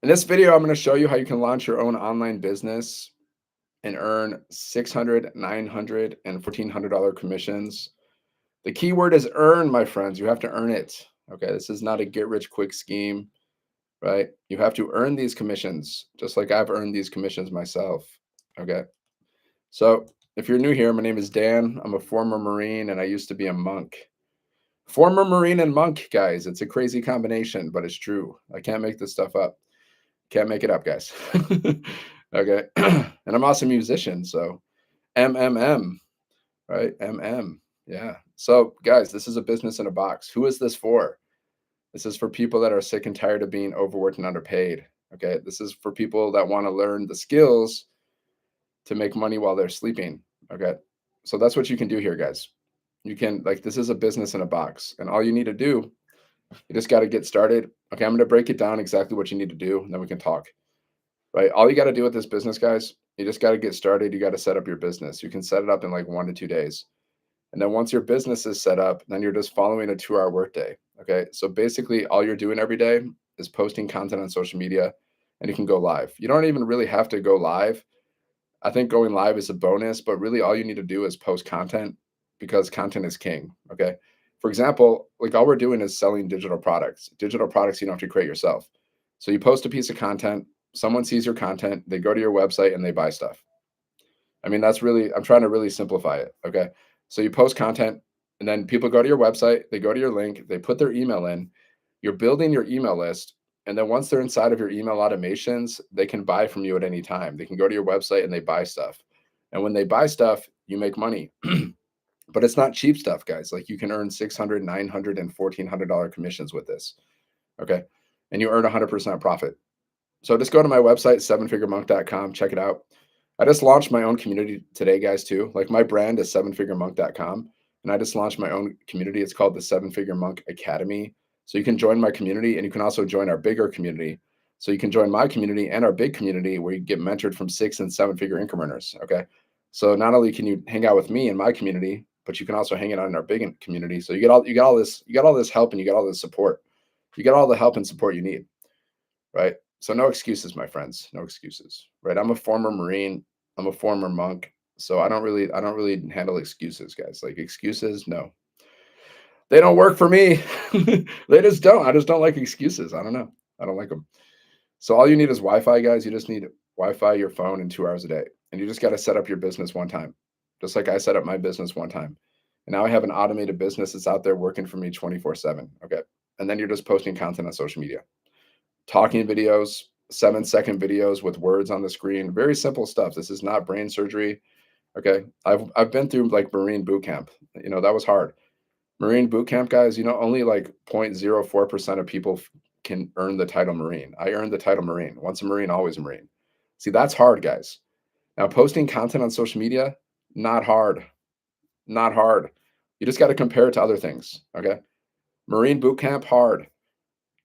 In this video, I'm going to show you how you can launch your own online business and earn 600, 900, and $1,400 commissions. The key word is earn, my friends. You have to earn it. Okay. This is not a get rich quick scheme, right? You have to earn these commissions, just like I've earned these commissions myself. Okay. So if you're new here, my name is Dan. I'm a former Marine and I used to be a monk. Former Marine and monk, guys. It's a crazy combination, but it's true. I can't make this stuff up. Can't make it up, guys. Okay. And I'm also a musician, so MMM, right? MM. Yeah. So, guys, this is a business in a box. Who is this for? This is for people that are sick and tired of being overworked and underpaid. Okay. This is for people that want to learn the skills to make money while they're sleeping. Okay. So that's what you can do here, guys. You can, like, this is a business in a box, and all you need to do, you just got to get started. Okay. I'm going to break it down exactly what you need to do, and then we can talk. Right? All you got to do with this business, guys, you just got to get started. You got to set up your business. You can set it up in like 1 to 2 days. And then once your business is set up, then you're just following a 2 hour workday. Okay. So basically, all you're doing every day is posting content on social media and you can go live. You don't even really have to go live. I think going live is a bonus, but really all you need to do is post content because content is king. Okay. For example, like all we're doing is selling digital products. Digital products you don't have to create yourself. So you post a piece of content, someone sees your content, they go to your website and they buy stuff. I mean, that's really, I'm trying to really simplify it. Okay. So you post content and then people go to your website, they go to your link, they put their email in, you're building your email list. And then once they're inside of your email automations, they can buy from you at any time. They can go to your website and they buy stuff. And when they buy stuff, you make money. But it's not cheap stuff, guys. Like you can earn 600, 900, and $1,400 commissions with this. Okay. And you earn 100% profit. So just go to my website, sevenfiguremonk.com, check it out. I just launched my own community today, guys, too. Like my brand is sevenfiguremonk.com. And I just launched my own community. It's called the Seven Figure Monk Academy. So you can join my community and you can also join our bigger community. So you can join my community and our big community where you get mentored from 6 and 7 figure income earners. Okay. So not only can you hang out with me in my community, but you can also hang out in our big community. So you get all this help and you get all this support. You get all the help and support you need. Right. So no excuses, my friends. No excuses. Right. I'm a former Marine. I'm a former monk. So I don't really handle excuses, guys. Like excuses, no. They don't work for me. They just don't. I just don't like excuses. I don't know. I don't like them. So all you need is Wi-Fi, guys. You just need Wi-Fi, your phone, and 2 hours a day. And you just got to set up your business one time. Just like I set up my business one time. And now I have an automated business that's out there working for me 24/7. Okay. And then you're just posting content on social media. Talking videos, 7-second videos with words on the screen. Very simple stuff. This is not brain surgery. Okay. I've been through like Marine boot camp. That was hard. Marine boot camp, guys, only like 0.04% of people can earn the title Marine. I earned the title Marine. Once a Marine, always a Marine. See, that's hard, guys. Now, posting content on social media, not hard. Not hard. You just got to compare it to other things. Okay. Marine boot camp, hard.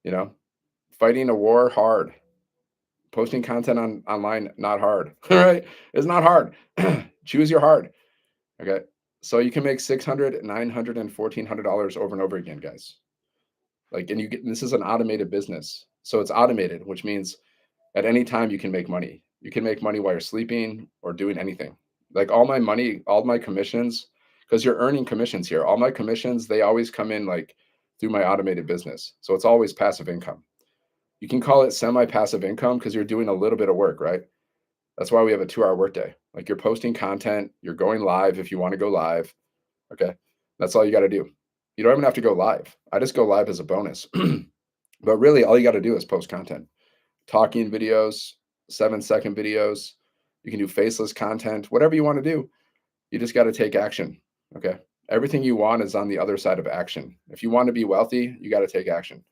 You know, fighting a war, hard. Posting content online, not hard. All right. It's not hard. Choose your hard. Okay. So you can make 600, 900, and $1,400 over and over again, guys. Like, and this is an automated business. So it's automated, which means at any time you can make money. You can make money while you're sleeping or doing anything. Like all my money, all my commissions, because you're earning commissions here. All my commissions, they always come in like through my automated business. So it's always passive income. You can call it semi-passive income because you're doing a little bit of work, right? That's why we have a 2 hour workday. Like you're posting content, you're going live if you want to go live. Okay. That's all you got to do. You don't even have to go live. I just go live as a bonus. But really, all you got to do is post content, talking videos, 7-second videos. You can do faceless content, whatever you want to do. You just got to take action. Okay. Everything you want is on the other side of action. If you want to be wealthy, you got to take action.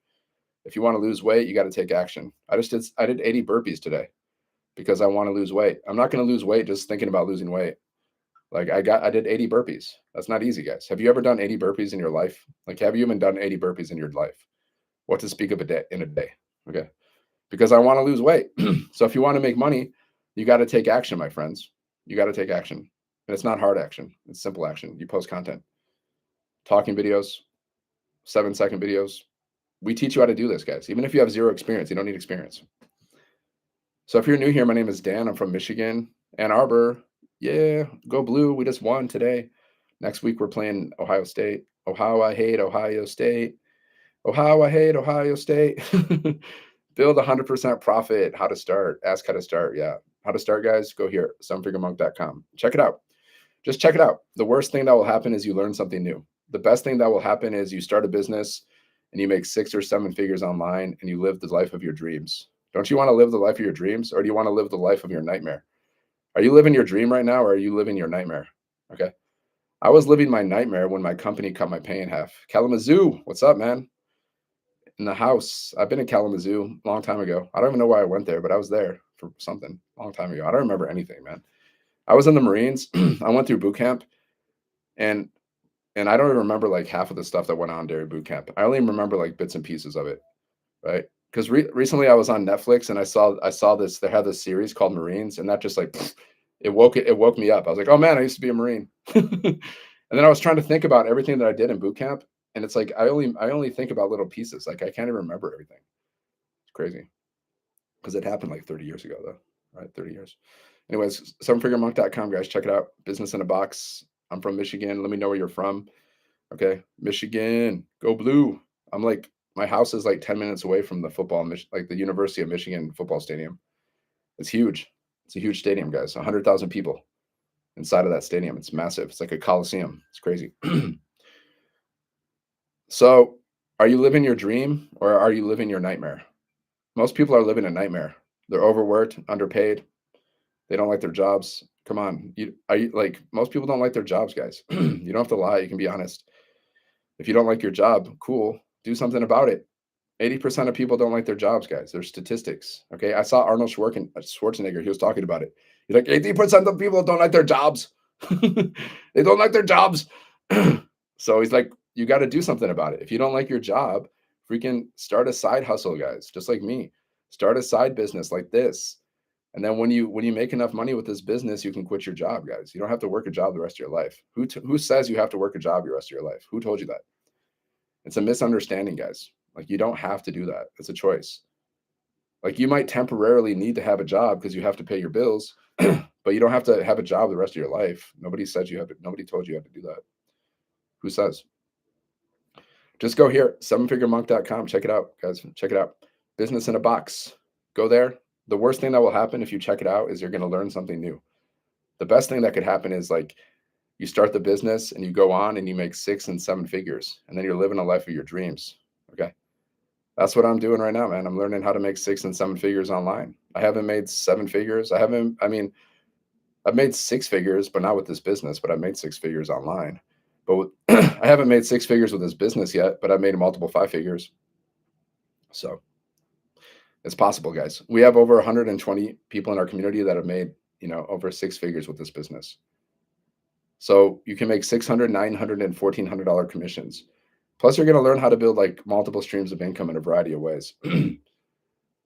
If you want to lose weight, you got to take action. I did 80 burpees today because I want to lose weight. I'm not going to lose weight just thinking about losing weight. Like I did 80 burpees. That's not easy, guys. Have you ever done 80 burpees in your life? Like, have you even done 80 burpees in your life? What to speak of in a day? Okay. Because I want to lose weight. So if you want to make money, you got to take action, my friends. You got to take action. And it's not hard action. It's simple action. You post content, talking videos, 7-second videos. We teach you how to do this, guys. Even if you have zero experience, you don't need experience. So if you're new here, my name is Dan. I'm from Michigan, Ann Arbor. Yeah, go blue. We just won today. Next week we're playing Ohio State. Ohio, I hate Ohio State. Ohio, I hate Ohio State. Build 100% profit. How to start. Ask how to start. Yeah. How to start, guys? Go here, sevenfiguremonk.com. Check it out. Just check it out. The worst thing that will happen is you learn something new. The best thing that will happen is you start a business and you make 6 or 7 figures online and you live the life of your dreams. Don't you want to live the life of your dreams, or do you want to live the life of your nightmare? Are you living your dream right now, or are you living your nightmare? Okay. I was living my nightmare when my company cut my pay in half. Kalamazoo, what's up, man? In the house. I've been in Kalamazoo a long time ago. I don't even know why I went there, but I was there for something a long time ago. I don't remember anything, man. I was in the Marines. I went through boot camp, and and I don't even remember like half of the stuff that went on during boot camp. I only remember like bits and pieces of it, right? Because recently I was on Netflix and I saw this. They had this series called Marines, and that just like it woke me up. I was like, oh man, I used to be a Marine. And then I was trying to think about everything that I did in boot camp, and it's like I only think about little pieces. Like I can't even remember everything. It's crazy because it happened like 30 years ago, though. Right, 30 years. Anyways, sevenfiguremonk.com, guys, check it out. Business in a box. I'm from Michigan. Let me know where you're from. Okay, Michigan, go blue. I'm like, my house is like 10 minutes away from the like the University of Michigan football stadium. It's huge. It's a huge stadium, guys. 100,000 people inside of that stadium. It's massive. It's like a coliseum. It's crazy. So, are you living your dream or are you living your nightmare? Most people are living a nightmare. They're overworked, underpaid. They don't like their jobs. Come on, are you like most people don't like their jobs, guys? You don't have to lie. You can be honest. If you don't like your job, cool. Do something about it. 80% of people don't like their jobs, guys. There's statistics. Okay. I saw Arnold Schwarzenegger. He was talking about it. He's like, 80% of people don't like their jobs. They don't like their jobs. So he's like, you got to do something about it. If you don't like your job, freaking start a side hustle, guys, just like me. Start a side business like this. And then when you make enough money with this business, you can quit your job, guys. You don't have to work a job the rest of your life. Who says you have to work a job the rest of your life? Who told you that? It's a misunderstanding, guys. Like you don't have to do that. It's a choice. Like you might temporarily need to have a job because you have to pay your bills, but you don't have to have a job the rest of your life. Nobody said you have to, nobody told you you have to do that. Who says? Just go here, sevenfiguremonk.com. Check it out, guys. Check it out. Business in a box. Go there. The worst thing that will happen if you check it out is you're going to learn something new. The best thing that could happen is like you start the business and you go on and you make 6 and 7 figures, and then you're living a life of your dreams. Okay. That's what I'm doing right now, man. I'm learning how to make 6 and 7 figures online. I haven't made 7 figures. I mean, I've made 6 figures, but not with this business, but I've made 6 figures online. But I haven't made 6 figures with this business yet, but I've made multiple 5 figures. So it's possible, guys. We have over 120 people in our community that have made, over 6 figures with this business. So you can make 600, 900, and $1,400 commissions. Plus, you're going to learn how to build like multiple streams of income in a variety of ways.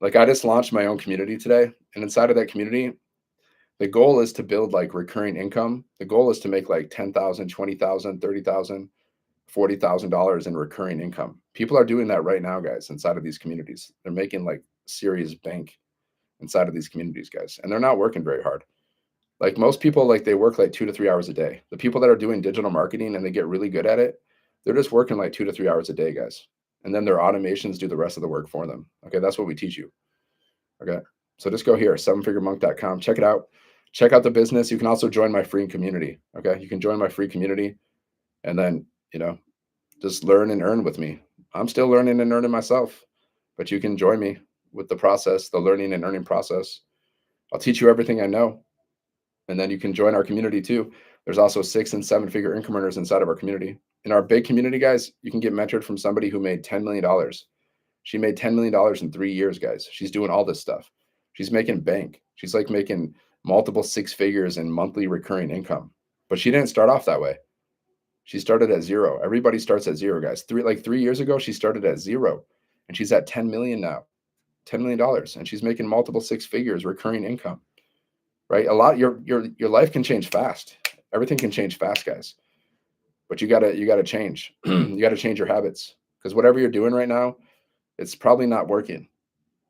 Like I just launched my own community today, and inside of that community, the goal is to build like recurring income. The goal is to make like 10,000, 20,000, 30,000, $40,000 in recurring income. People are doing that right now, guys, inside of these communities. They're making like serious bank inside of these communities, guys, and they're not working very hard. Like most people, like they work like 2 to 3 hours a day. The people that are doing digital marketing and they get really good at it, they're just working like 2 to 3 hours a day, guys. And then their automations do the rest of the work for them. Okay, that's what we teach you. Okay, so just go here, sevenfiguremonk.com. Check it out. Check out the business. You can also join my free community. Okay, you can join my free community, and then just learn and earn with me. I'm still learning and earning myself, but you can join me with the process, the learning and earning process. I'll teach you everything I know. And then you can join our community too. There's also 6 and 7 figure income earners inside of our community. In our big community, guys, you can get mentored from somebody who made $10 million. She made $10 million in 3 years, guys. She's doing all this stuff. She's making bank. She's like making multiple 6 figures in monthly recurring income. But she didn't start off that way. She started at zero. Everybody starts at zero, guys. 3 years ago, she started at zero. And she's at 10 million now. $10 million. And she's making multiple 6 figures recurring income. Right? A lot your life can change fast. Everything can change fast, guys. But you gotta change. You gotta change your habits. Because whatever you're doing right now, it's probably not working.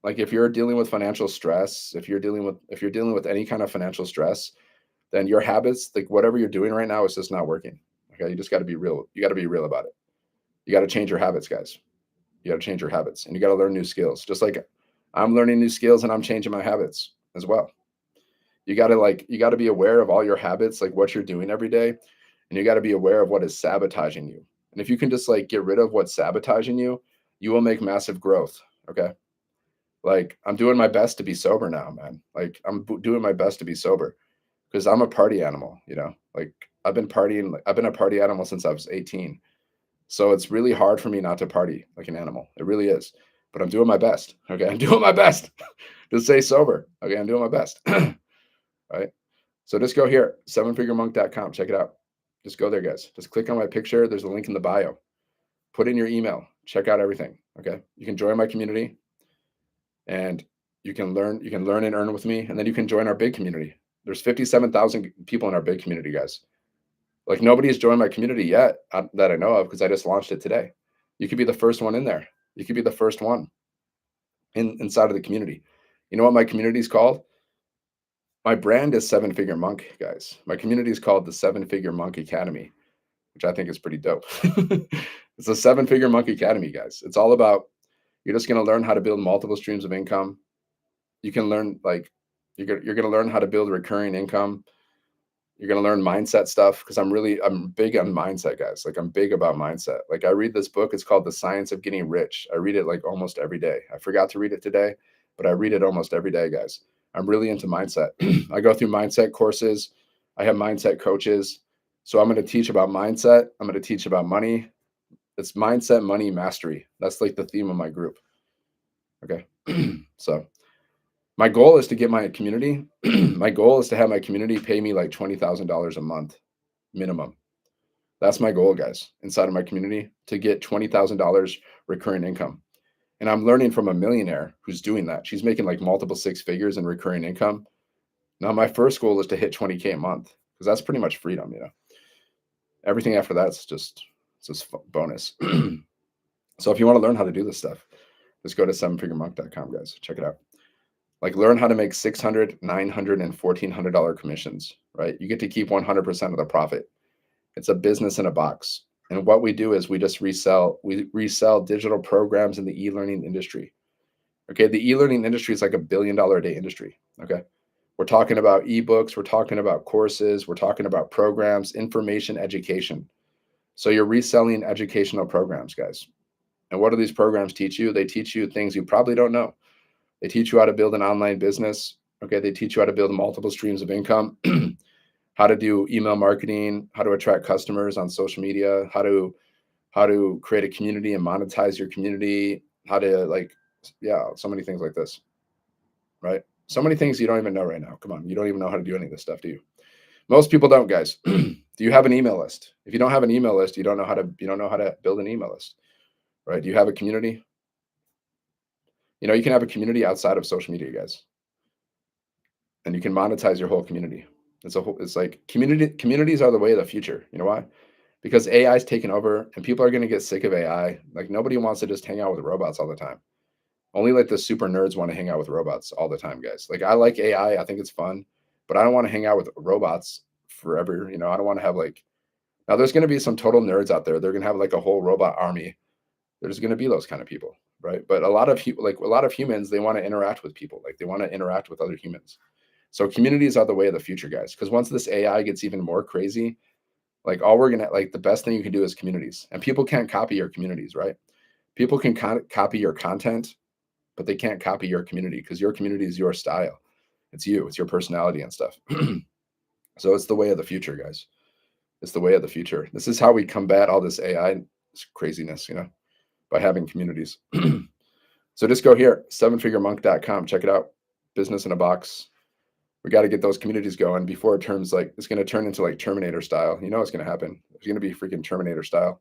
Like if you're dealing with financial stress, if you're dealing with any kind of financial stress, then your habits, like whatever you're doing right now, is just not working. Okay, you just got to be real. You got to be real about it. You got to change your habits, guys. You got to change your habits, and you got to learn new skills. Just like I'm learning new skills, and I'm changing my habits as well. You got to be aware of all your habits, like what you're doing every day, and you got to be aware of what is sabotaging you. And if you can just like get rid of what's sabotaging you, you will make massive growth. Okay, like I'm doing my best to be sober now, man. Like doing my best to be sober because I'm a party animal. Like I've been partying. I've been a party animal since I was 18. So it's really hard for me not to party like an animal. It really is. But I'm doing my best. Okay, I'm doing my best to stay sober. Okay, I'm doing my best. Right. So just go here, sevenfiguremonk.com. Check it out. Just go there, guys. Just click on my picture. There's a link in the bio. Put in your email. Check out everything. Okay. You can join my community and you can learn and earn with me. And then you can join our big community. There's 57,000 people in our big community, guys. Like nobody has joined my community yet that I know of because I just launched it today. You could be the first one in there. You could be the first one inside of the community. You know what my community is called? My brand is Seven Figure Monk, guys. My community is called the Seven Figure Monk Academy, which I think is pretty dope. It's a Seven Figure Monk Academy, guys. It's all about you're just going to learn how to build multiple streams of income. You can learn like you're going to learn how to build recurring income. You're going to learn mindset stuff because I'm big on mindset, guys. Like I'm big about mindset. Like I read this book, it's called The Science of Getting Rich. I read it like almost every day. I forgot to read it today, but I read it almost every day, guys. I'm really into mindset. I go through mindset courses. I have mindset coaches. So I'm going to teach about mindset. I'm going to teach about money. It's mindset, money, mastery. That's like the theme of my group. Okay. So my goal is to get my community. My goal is to have my community pay me like $20,000 a month minimum. That's my goal, guys, inside of my community to get $20,000 recurring income. And I'm learning from a millionaire who's doing that. She's making like multiple six figures in recurring income. Now, my first goal is to hit 20K a month because that's pretty much freedom. Everything after that's just bonus. So if you want to learn how to do this stuff, just go to sevenfiguremonk.com, guys. Check it out. Like learn how to make $600, $900, and $1,400 commissions, right? You get to keep 100% of the profit. It's a business in a box. And what we do is we resell digital programs in the e-learning industry. Okay. The e-learning industry is like $1 billion a day industry. Okay. We're talking about ebooks, we're talking about courses, we're talking about programs, information, education. So you're reselling educational programs, guys. And what do these programs teach you? They teach you things you probably don't know. They teach you how to build an online business. Okay. They teach you how to build multiple streams of income, how to do email marketing, how to attract customers on social media, how to create a community and monetize your community, how to so many things like this, right? So many things you don't even know right now. Come on, you don't even know how to do any of this stuff, do you? Most people don't, guys. Do you have an email list? If you don't have an email list, you don't know how to build an email list, right? Do you have a community? You can have a community outside of social media, guys, and you can monetize your whole community. It's like communities are the way of the future. You know why? Because AI is taking over and people are going to get sick of AI. Like nobody wants to just hang out with robots all the time. Only like the super nerds want to hang out with robots all the time, guys. Like I like AI, I think it's fun, but I don't want to hang out with robots forever. I don't want to have like now there's going to be some total nerds out there. They're going to have like a whole robot army. There's going to be those kind of people, right? But a lot of humans, they want to interact with people. Like they want to interact with other humans. So communities are the way of the future, guys. Because once this AI gets even more crazy, like the best thing you can do is communities, and people can't copy your communities, right? People can copy your content, but they can't copy your community because your community is your style. It's your personality and stuff. So it's the way of the future, guys. It's the way of the future. This is how we combat all this AI craziness, by having communities. So just go here, sevenfiguremonk.com. Check it out. Business in a box. We got to get those communities going before it turns like it's going to turn into like Terminator style. You know what's going to happen? It's going to be freaking Terminator style.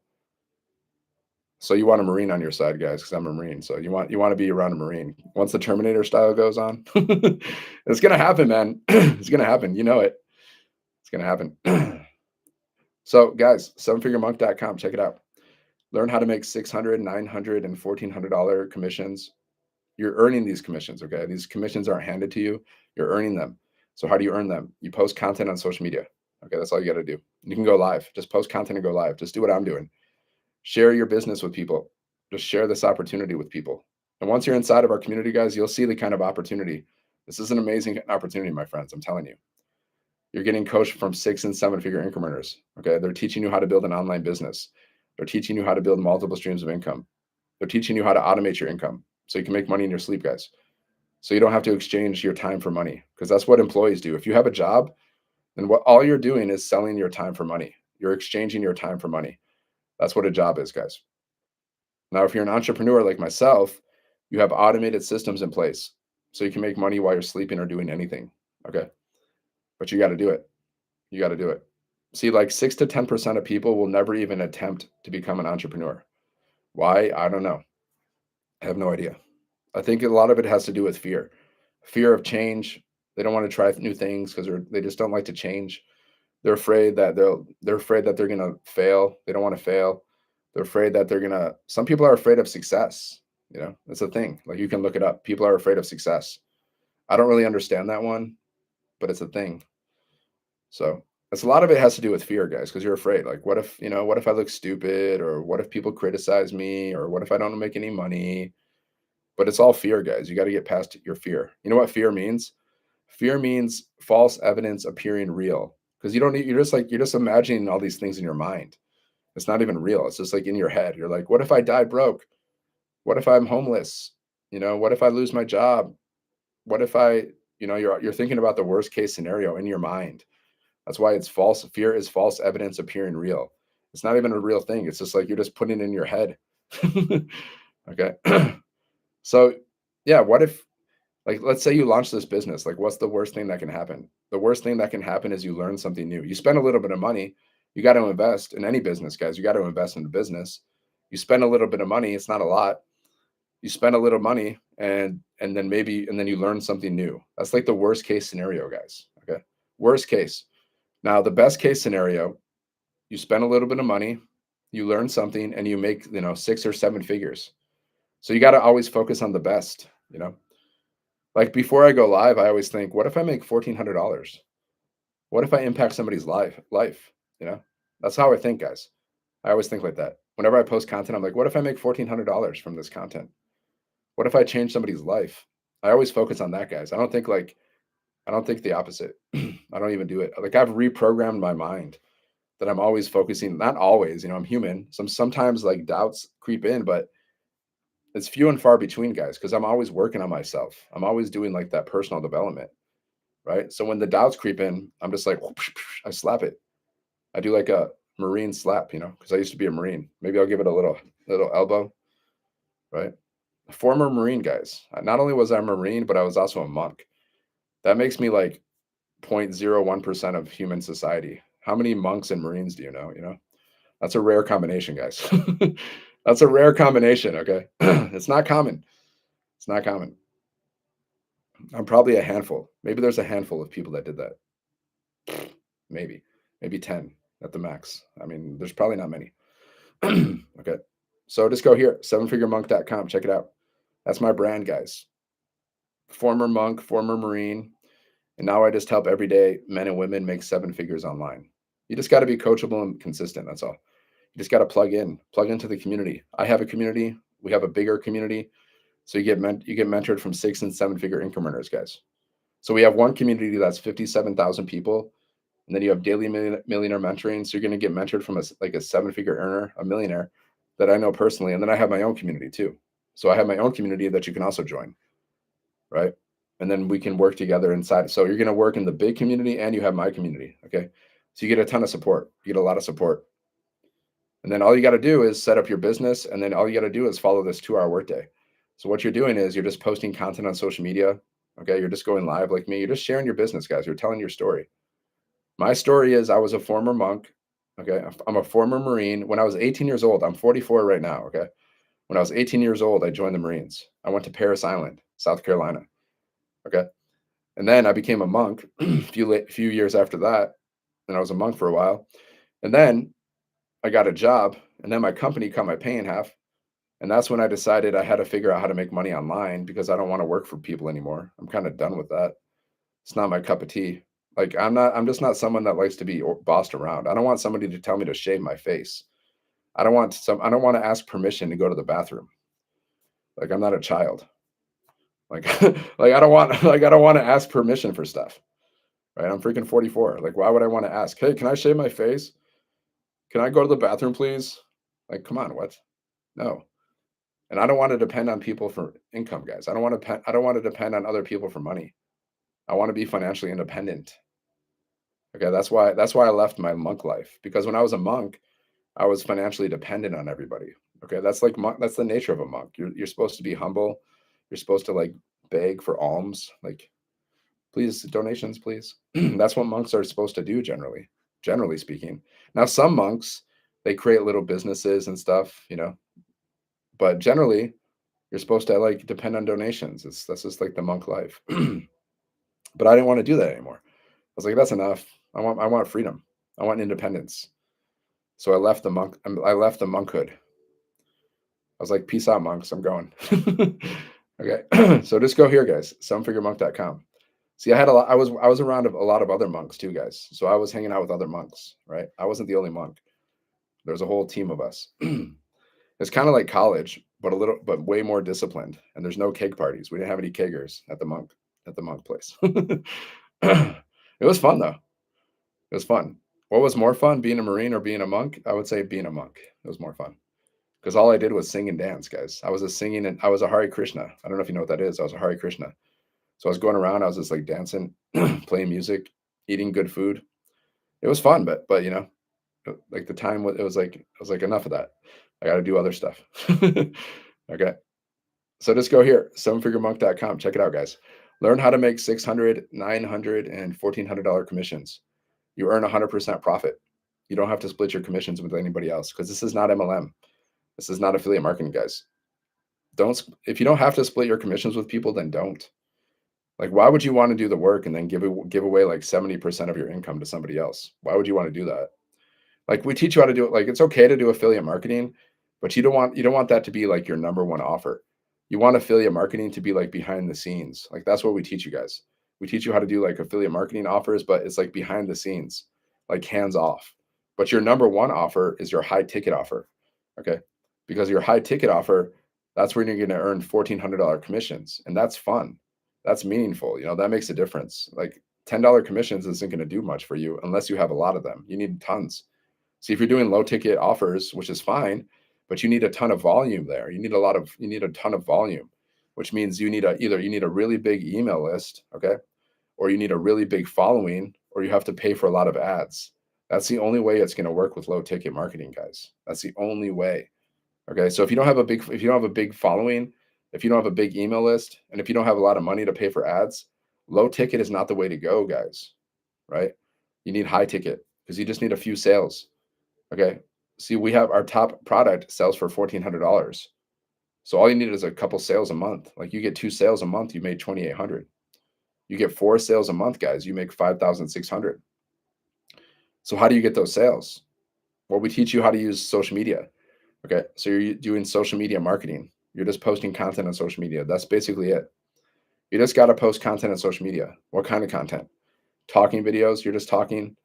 So you want a Marine on your side, guys, because I'm a Marine. So you want to be around a Marine. Once the Terminator style goes on, it's going to happen, man. It's going to happen. You know it. It's going to happen. So guys, sevenfiguremonk.com. Check it out. Learn how to make $600, $900, and $1,400 commissions. You're earning these commissions, okay? These commissions aren't handed to you, you're earning them. So how do you earn them? You post content on social media. Okay, that's all you got to do. You can go live. Just post content and go live. Just do what I'm doing. Share your business with people. Just share this opportunity with people. And once you're inside of our community, guys, you'll see the kind of opportunity. This is an amazing opportunity, my friends. I'm telling you. You're getting coached from 6 and 7 figure income earners. Okay. They're teaching you how to build an online business. They're teaching you how to build multiple streams of income. They're teaching you how to automate your income so you can make money in your sleep, guys. So you don't have to exchange your time for money because that's what employees do. If you have a job, then what all you're doing is selling your time for money. You're exchanging your time for money. That's what a job is, guys. Now, if you're an entrepreneur like myself, you have automated systems in place so you can make money while you're sleeping or doing anything. Okay. But you got to do it. You got to do it. See, like 6 to 10% of people will never even attempt to become an entrepreneur. Why? I don't know. I have no idea. I think a lot of it has to do with fear of change. They don't want to try new things because they just don't like to change. They're afraid that they're afraid that they're gonna fail. They don't want to fail. They're afraid that they're gonna. Some people are afraid of success. You know, that's a thing. Like you can look it up. People are afraid of success. I don't really understand that one, but it's a thing. So it's a lot of it has to do with fear, guys, because you're afraid. Like, what if what if I look stupid, or what if people criticize me, or what if I don't make any money? But it's all fear, guys. You got to get past your fear. You know what fear means? Fear means false evidence appearing real. Because you don't need, you're just imagining all these things in your mind. It's not even real. It's just like in your head. You're like, what if I die broke? What if I'm homeless? What if I lose my job? What if you're thinking about the worst case scenario in your mind. That's why it's false. Fear is false evidence appearing real. It's not even a real thing. It's just like you're just putting it in your head. Okay. So, yeah, what if, like, let's say you launch this business, like, what's the worst thing that can happen? The worst thing that can happen is you learn something new. You spend a little bit of money. You got to invest in any business, guys. You got to invest in the business. You spend a little bit of money. It's not a lot. You spend a little money and then you learn something new. That's like the worst case scenario, guys. Okay. Worst case. Now, the best case scenario, you spend a little bit of money, you learn something, and you make, 6 or 7 figures. So you got to always focus on the best. Like before I go live, I always think, what if I make $1,400? What if I impact somebody's life? You know, that's how I think, guys. I always think like that. Whenever I post content, I'm like, what if I make $1,400 from this content? What if I change somebody's life? I always focus on that, guys. I don't think the opposite. I don't even do it. Like I've reprogrammed my mind that I'm always focusing, not always, I'm human. Sometimes like doubts creep in, but it's few and far between, guys, because I'm always working on myself. I'm always doing like that personal development. Right. So when the doubts creep in, I'm just like, I slap it. I do like a Marine slap, because I used to be a Marine. Maybe I'll give it a little elbow. Right. A former Marine, guys. Not only was I a Marine, but I was also a monk. That makes me like 0.01% of human society. How many monks and Marines do you know? That's a rare combination, guys. That's a rare combination. Okay. It's not common. It's not common. I'm probably a handful. Maybe there's a handful of people that did that. Maybe, maybe 10 at the max. I mean, there's probably not many. Okay. So just go here, sevenfiguremonk.com. Check it out. That's my brand, guys. Former monk, former Marine. And now I just help everyday men and women make 7 figures online. You just got to be coachable and consistent. That's all. You just got to plug into the community. I have a community. We have a bigger community. So you get mentored from 6 and 7 figure income earners, guys. So we have one community that's 57,000 people. And then you have daily millionaire mentoring. So you're going to get mentored from like a 7 figure earner, a millionaire that I know personally. And then I have my own community too. So I have my own community that you can also join. Right. And then we can work together inside. So you're going to work in the big community and you have my community. Okay. So you get a ton of support. You get a lot of support. And then all you got to do is set up your business. And then all you got to do is follow this 2-hour workday. So what you're doing is you're just posting content on social media. Okay. You're just going live like me. You're just sharing your business, guys. You're telling your story. My story is I was a former monk. Okay. I'm a former Marine. When I was 18 years old, I'm 44 right now. Okay. When I was 18 years old, I joined the Marines. I went to Paris Island, South Carolina. Okay. And then I became a monk a few years after that. And I was a monk for a while. And then I got a job. And then my company cut my pay in half. And that's when I decided I had to figure out how to make money online because I don't want to work for people anymore. I'm kind of done with that. It's not my cup of tea. Like I'm just not someone that likes to be bossed around. I don't want somebody to tell me to shave my face. I don't want to ask permission to go to the bathroom. Like I'm not a child. Like like I don't want to ask permission for stuff. Right? I'm freaking 44. Like why would I want to ask, "Hey, can I shave my face? Can I go to the bathroom, please?" Like come on, what? No. And I don't want to depend on people for income, guys. I don't want to depend on other people for money. I want to be financially independent. Okay, that's why I left my monk life because when I was a monk, I was financially dependent on everybody. Okay, that's the nature of a monk. You're supposed to be humble. You're supposed to like beg for alms, like please donations, please. That's what monks are supposed to do generally speaking. Now some monks they create little businesses and stuff, but generally you're supposed to like depend on donations. That's just like the monk life. But I didn't want to do that anymore. I was like, that's enough. I want freedom. I want independence. So I left the monkhood. I was like, peace out, monks. I'm going. Okay. So just go here, guys. Sevenfiguremonk.com. See, I was around a lot of other monks too, guys. So I was hanging out with other monks, right? I wasn't the only monk. There's a whole team of us. It's kind of like college, but way more disciplined. And there's no keg parties. We didn't have any keggers at the monk place. It was fun though. It was fun. What was more fun, being a Marine or being a monk? I would say being a monk. It was more fun because all I did was sing and dance, guys. I was a Hare Krishna. I don't know if you know what that is. I was a Hare Krishna. So I was going around. I was just like dancing, playing music, eating good food. It was fun, but like the time was, it was like I was like enough of that. I got to do other stuff. Okay. So just go here, sevenfiguremonk.com. Check it out, guys. Learn how to make 600, 900, and $1,400 commissions. You earn 100% profit. You don't have to split your commissions with anybody else because this is not MLM. This is not affiliate marketing, guys. Don't If you don't have to split your commissions with people, then don't. Like, why would you want to do the work and then give away like 70% of your income to somebody else? Why would you want to do that? Like we teach you how to do it. Like it's okay to do affiliate marketing, but you don't want that to be like your number one offer. You want affiliate marketing to be like behind the scenes. Like that's what we teach you guys. We teach you how to do like affiliate marketing offers, but it's like behind the scenes, like hands off. But your number one offer is your high ticket offer. Okay. Because your high ticket offer, that's where you're going to earn $1,400 commissions. And that's fun. That's meaningful. That makes a difference. Like $10 commissions isn't going to do much for you unless you have a lot of them. You need tons. See, if you're doing low ticket offers, which is fine, but you need a ton of volume there. You need a ton of volume, which means you need a really big email list, okay? Or you need a really big following, or you have to pay for a lot of ads. That's the only way it's going to work with low ticket marketing, guys. That's the only way. Okay? So if you don't have a big following, if you don't have a big email list, and if you don't have a lot of money to pay for ads, low ticket is not the way to go, guys, right? You need high ticket because you just need a few sales. Okay. See, we have our top product sells for $1,400. So all you need is a couple sales a month. Like you get 2 sales a month, you made 2,800. You get 4 sales a month, guys, you make 5,600. So how do you get those sales? Well, we teach you how to use social media. Okay. So you're doing social media marketing. You're just posting content on social media. That's basically it. You just got to post content on social media. What kind of content? Talking videos. You're just talking.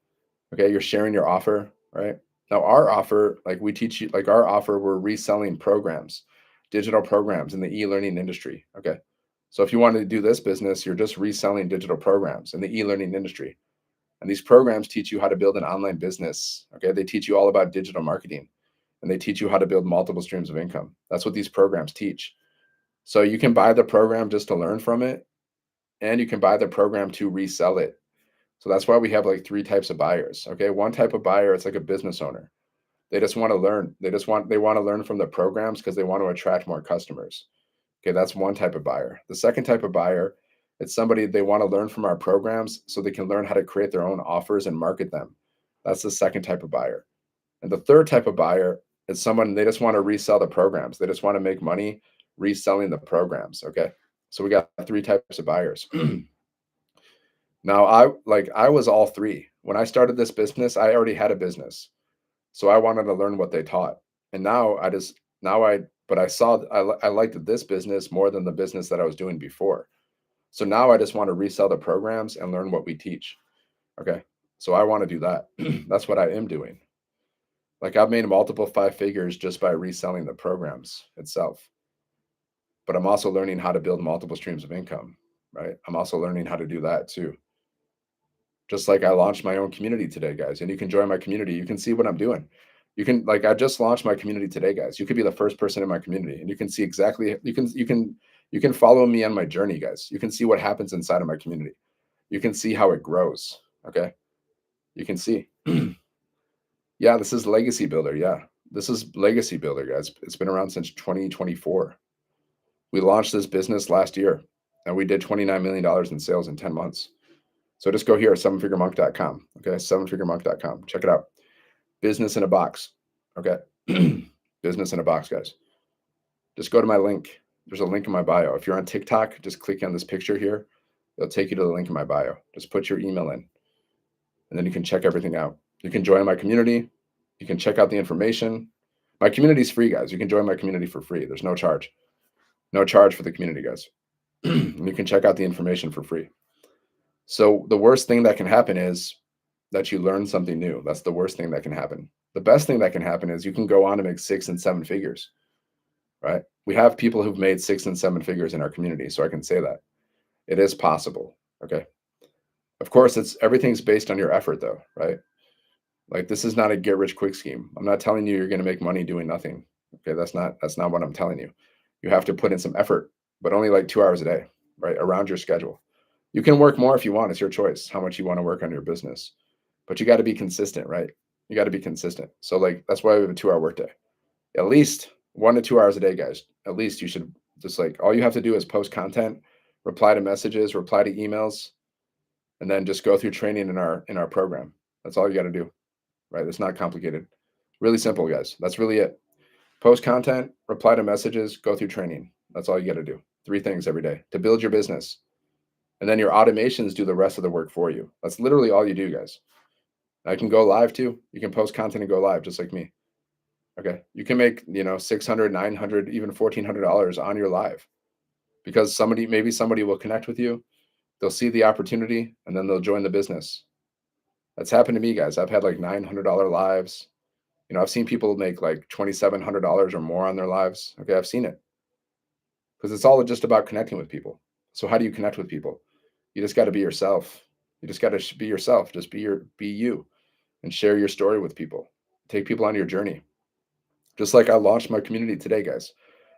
Okay, you're sharing your offer, right? Now our offer, like we teach you, like our offer, we're reselling programs, digital programs in the e-learning industry. Okay. So if you want to do this business, you're just reselling digital programs in the e-learning industry. And these programs teach you how to build an online business. Okay. They teach you all about digital marketing and they teach you how to build multiple streams of income. That's what these programs teach. So you can buy the program just to learn from it, and you can buy the program to resell it. So that's why we have like 3 types of buyers. Okay. One type of buyer, it's like a business owner. They just want to learn. They want to learn from the programs because they want to attract more customers. Okay. That's one type of buyer. The second type of buyer, it's somebody they want to learn from our programs so they can learn how to create their own offers and market them. That's the second type of buyer. And the third type of buyer is someone they just want to resell the programs. They just want to make money reselling the programs. Okay. So we got 3 types of buyers. Now I was all three. When I started this business, I already had a business. So I wanted to learn what they taught. And But I saw I liked this business more than the business that I was doing before. So now I just want to resell the programs and learn what we teach. Okay. So I want to do that. That's what I am doing. Like I've made multiple five figures just by reselling the programs itself. But I'm also learning how to build multiple streams of income, right? I'm also learning how to do that too. Just like I launched my own community today, guys, and you can join my community. You can see what I'm doing. You can like I just launched my community today, guys. You could be the first person in my community and you can see exactly you can follow me on my journey, guys. You can see what happens inside of my community. You can see how it grows. Okay. You can see. Yeah, this is Legacy Builder. Yeah. This is Legacy Builder, guys. It's been around since 2024. We launched this business last year and we did $29 million in sales in 10 months. So just go here at sevenfiguremonk.com. Okay. Sevenfiguremonk.com. Check it out. Business in a box. Okay. Business in a box, guys. Just go to my link. There's a link in my bio. If you're on TikTok, just click on this picture here. It'll take you to the link in my bio. Just put your email in and then you can check everything out. You can join my community. You can check out the information. My community is free, guys. You can join my community for free. There's no charge. No charge for the community, guys. And you can check out the information for free. So the worst thing that can happen is that you learn something new. That's the worst thing that can happen. The best thing that can happen is you can go on to make 6 and 7 figures, right? We have people who've made 6 and 7 figures in our community, so I can say that it is possible. Okay. Of course, it's everything's based on your effort, though, right? Like this is not a get rich quick scheme. I'm not telling you you're going to make money doing nothing. Okay, that's not what I'm telling you. You have to put in some effort, but only like 2 hours a day, right? Around your schedule. You can work more if you want. It's your choice how much you want to work on your business. But you got to be consistent, right? You got to be consistent. So like that's why we have a 2 hour workday. At least 1 to 2 hours a day, guys. At least you should just like all you have to do is post content, reply to messages, reply to emails, and then just go through training in our program. That's all you got to do, right? It's not complicated. Really simple, guys. That's really it. Post content, reply to messages, go through training. That's all you got to do. 3 things every day to build your business. And then your automations do the rest of the work for you. That's literally all you do, guys. I can go live too. You can post content and go live just like me. Okay. You can make, 600, 900, even $1,400 on your live because maybe somebody will connect with you. They'll see the opportunity and then they'll join the business. That's happened to me, guys. I've had like $900 lives. I've seen people make like $2,700 or more on their lives. Okay. I've seen it because it's all just about connecting with people. So how do you connect with people? You just got to be yourself. You just got to be yourself. Just be you and share your story with people. Take people on your journey. Just like I launched my community today, guys.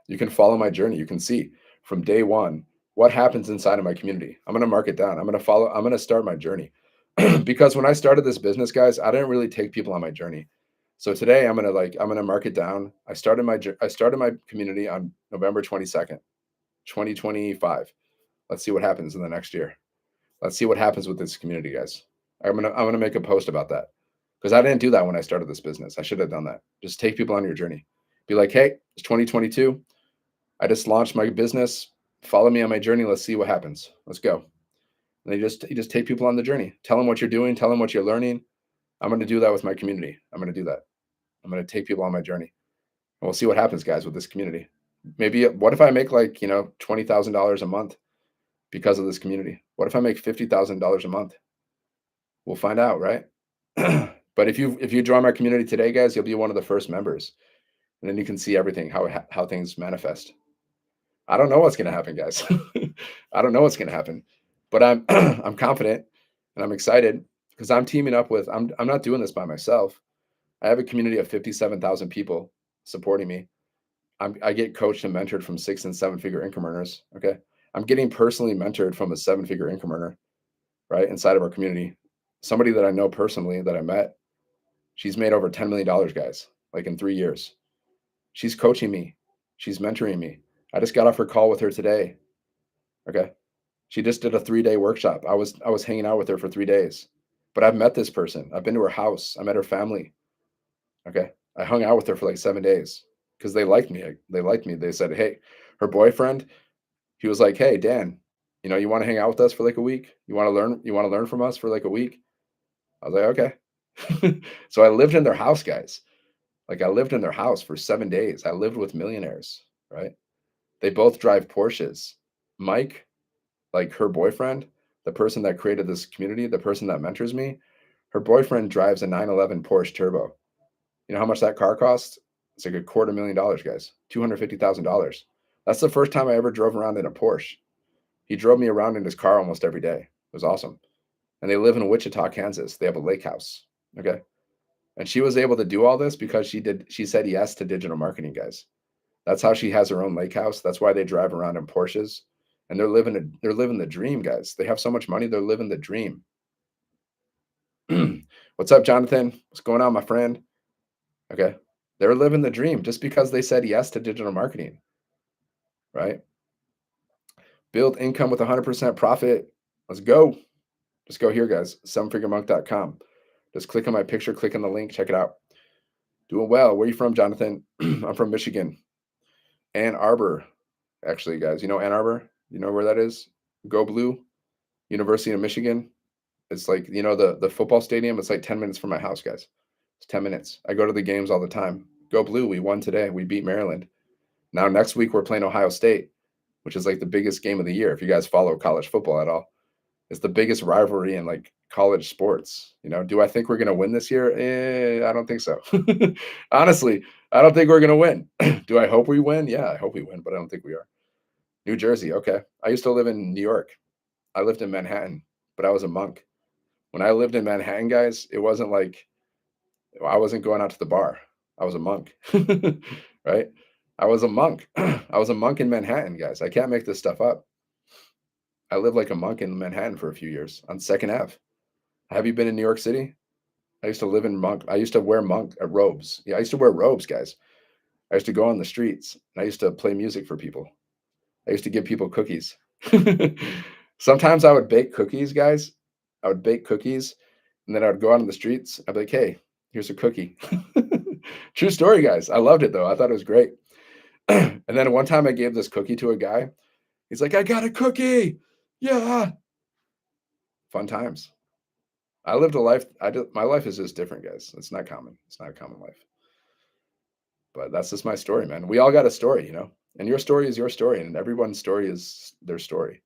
You can follow my journey. You can see from day one what happens inside of my community. I'm going to mark it down. I'm going to start my journey. Because when I started this business, guys, I didn't really take people on my journey. So today I'm going to mark it down. I started my community on November 22nd, 2025. Let's see what happens in the next year. Let's see what happens with this community, guys. I'm gonna make a post about that because I didn't do that when I started this business. I should have done that. Just take people on your journey. Be like, hey, it's 2022. I just launched my business. Follow me on my journey. Let's see what happens. Let's go. And you just take people on the journey. Tell them what you're doing. Tell them what you're learning. I'm gonna do that with my community. I'm gonna do that. I'm gonna take people on my journey, and we'll see what happens, guys, with this community. Maybe what if I make like $20,000 a month because of this community? What if I make $50,000 a month? We'll find out, right? But if you join my community today, guys, you'll be one of the first members, and then you can see everything how things manifest. I don't know what's gonna happen, guys. I don't know what's gonna happen, but I'm I'm confident and I'm excited because I'm teaming up with. I'm not doing this by myself. I have a community of 57,000 people supporting me. I get coached and mentored from 6 and 7 figure income earners. Okay, I'm getting personally mentored from a 7 figure income earner, right inside of our community. Somebody that I know personally that I met, she's made over $10 million, guys, like in 3 years. She's coaching me. She's mentoring me. I just got off her call with her today. Okay. She just did a 3-day workshop. I was hanging out with her for 3 days. But I've met this person. I've been to her house. I met her family. Okay. I hung out with her for like 7 days because they liked me. They liked me. They said, hey, her boyfriend, he was like, hey, Dan, you want to hang out with us for like a week? You want to learn from us for like a week? I was like, okay. So I lived in their house, guys. Like I lived in their house for 7 days. I lived with millionaires, right? They both drive Porsches. Mike, like her boyfriend, the person that created this community, the person that mentors me, her boyfriend drives a 911 Porsche Turbo. You know how much that car costs? It's like $250,000, guys. $250,000. That's the first time I ever drove around in a Porsche. He drove me around in his car almost every day. It was awesome. And they live in Wichita, Kansas. They have a lake house. Okay. And she was able to do all this because she said yes to digital marketing, guys. That's how she has her own lake house. That's why they drive around in Porsches. And they're living the dream, guys. They have so much money, they're living the dream. What's up, Jonathan? What's going on, my friend? Okay. They're living the dream just because they said yes to digital marketing, right? Build income with 100% profit. Let's go. Just go here, guys. Sevenfiguremonk.com. Just click on my picture, click on the link, check it out. Doing well. Where are you from, Jonathan? I'm from Michigan. Ann Arbor. Actually, guys, you know Ann Arbor? You know where that is? Go Blue, University of Michigan. It's like, the football stadium. It's like 10 minutes from my house, guys. It's 10 minutes. I go to the games all the time. Go Blue. We won today. We beat Maryland. Now, next week, we're playing Ohio State, which is like the biggest game of the year. If you guys follow college football at all, it's the biggest rivalry in like college sports. Do I think we're going to win this year? I don't think so. Honestly, I don't think we're going to win. Do I hope we win? Yeah, I hope we win, but I don't think we are. New Jersey. Okay. I used to live in New York. I lived in Manhattan, but I was a monk. When I lived in Manhattan, guys, it wasn't like I wasn't going out to the bar. I was a monk, right? I was a monk. I was a monk in Manhattan, guys. I can't make this stuff up. I lived like a monk in Manhattan for a few years on Second Ave. Have you been in New York City? I used to live in monk. I used to wear monk robes. Yeah, I used to wear robes, guys. I used to go on the streets and I used to play music for people. I used to give people cookies. Sometimes I would bake cookies, guys. I would bake cookies and then I would go out on the streets. I'd be like, hey, here's a cookie. True story, guys. I loved it though. I thought it was great. And then one time I gave this cookie to a guy. He's like, I got a cookie. Yeah. Fun times. I lived a life. My life is just different, guys. It's not common. It's not a common life. But that's just my story, man. We all got a story. And your story is your story, and everyone's story is their story.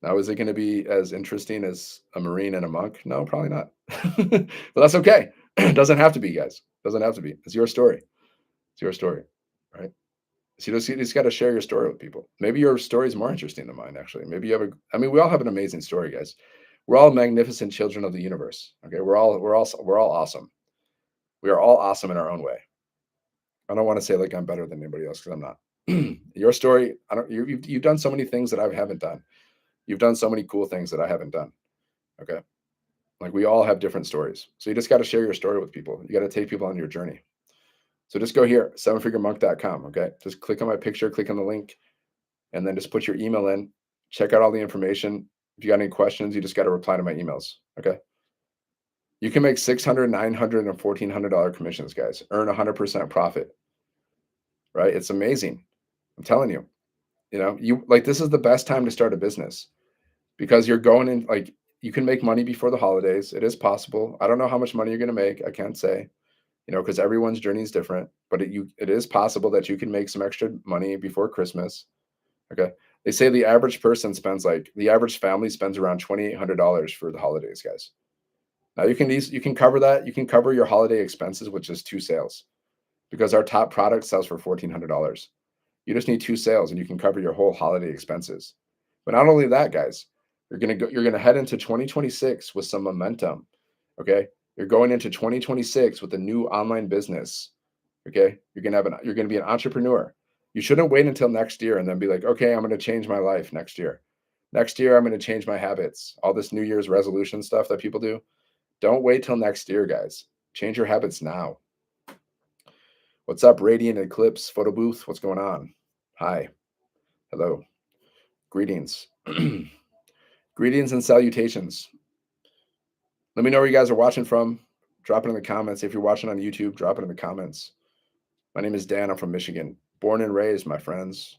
Now, is it going to be as interesting as a Marine and a monk? No, probably not. But that's okay. It doesn't have to be, guys. It doesn't have to be. It's your story. It's your story, right? So you just got to share your story with people. Maybe your story is more interesting than mine, actually. Maybe you have I mean, we all have an amazing story, guys. We're all magnificent children of the universe. Okay, we're all awesome. We are all awesome in our own way. I don't want to say like I'm better than anybody else because I'm not. Your story, I don't. You've done so many things that I haven't done. You've done so many cool things that I haven't done. Okay, like we all have different stories. So you just got to share your story with people. You got to take people on your journey. So just go here, sevenfiguremonk.com. Okay, just click on my picture, click on the link, and then just put your email in. Check out all the information. If you got any questions, you just got to reply to my emails. Okay. You can make $600, $900, and $1,400 commissions, guys. Earn 100% profit, right? It's amazing. I'm telling you. You like this is the best time to start a business because you're going in like you can make money before the holidays. It is possible. I don't know how much money you're going to make. I can't say, because everyone's journey is different. But it is possible that you can make some extra money before Christmas. Okay. They say the average family spends around $2,800 for the holidays, guys. Now you can cover that. You can cover your holiday expenses with just two sales because our top product sells for $1,400. You just need two sales and you can cover your whole holiday expenses. But not only that, guys, you're gonna head into 2026 with some momentum. Okay. You're going into 2026 with a new online business. Okay. You're gonna be an entrepreneur. You shouldn't wait until next year and then be like, okay, I'm gonna change my life next year. Next year, I'm gonna change my habits. All this New Year's resolution stuff that people do. Don't wait till next year, guys. Change your habits now. What's up, Radiant Eclipse Photo Booth? What's going on? Hi. Hello. Greetings. Greetings and salutations. Let me know where you guys are watching from. Drop it in the comments. If you're watching on YouTube, drop it in the comments. My name is Dan. I'm from Michigan. Born and raised, my friends.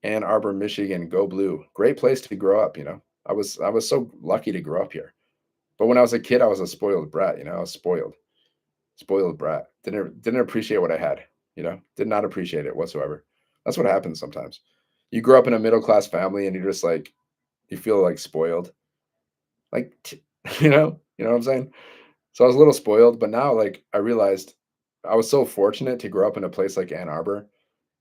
Ann Arbor, Michigan. Go Blue. Great place to grow up. I was so lucky to grow up here. But when I was a kid, I was a spoiled brat. I was spoiled. Spoiled brat. Didn't appreciate what I had, did not appreciate it whatsoever. That's what happens sometimes. You grow up in a middle class family and you're just like, you feel like spoiled. Like, you know what I'm saying? So I was a little spoiled, but now like I realized I was so fortunate to grow up in a place like Ann Arbor.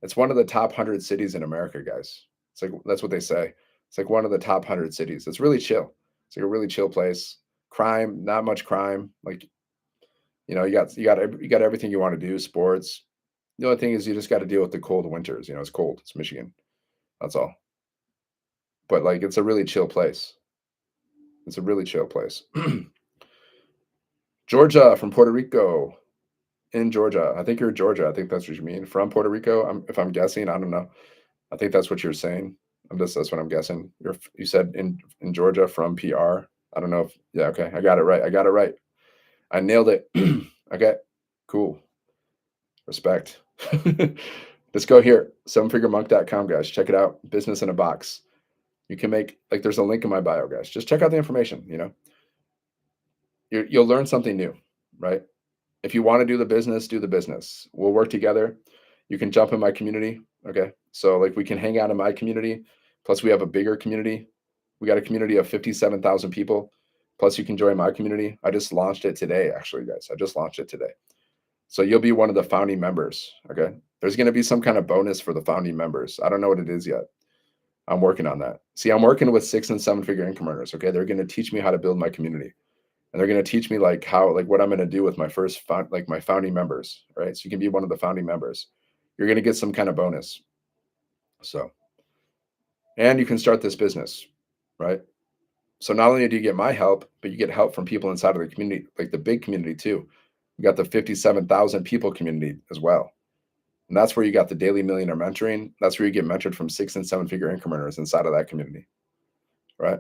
It's one of the top 100 cities in America, guys. It's like that's what they say. It's like one of the top 100 cities. It's really chill. It's like a really chill place. Crime, not much crime. Like, you got everything you want to do, sports. The only thing is you just got to deal with the cold winters. It's cold. It's Michigan. That's all. But like it's a really chill place. It's a really chill place. Georgia from Puerto Rico. In Georgia. I think you're Georgia. I think that's what you mean. From Puerto Rico. If I'm guessing, I don't know. I think that's what you're saying. That's what I'm guessing. You said in Georgia from PR. I don't know if yeah, okay. I got it right. I got it right. I nailed it. Okay. Cool. Respect. Let's go here. Sevenfiguremonk.com, guys. Check it out. Business in a box. You can make like there's a link in my bio, guys. Just check out the information, You'll learn something new, right? If you want to do the business, do the business. We'll work together. You can jump in my community. Okay. So like we can hang out in my community. Plus we have a bigger community. We got a community of 57,000 people. Plus you can join my community. I just launched it today, actually, guys. I just launched it today. So you'll be one of the founding members. Okay. There's going to be some kind of bonus for the founding members. I don't know what it is yet. I'm working on that. See, I'm working with 6 and 7 figure income earners. Okay. They're going to teach me how to build my community, and they're going to teach me like what I'm going to do with my my founding members, right? So you can be one of the founding members. You're going to get some kind of bonus. So, and you can start this business, right? So not only do you get my help, but you get help from people inside of the community, like the big community too. You got the 57,000 people community as well. And that's where you got the daily millionaire mentoring. That's where you get mentored from 6 and 7 figure income earners inside of that community, right?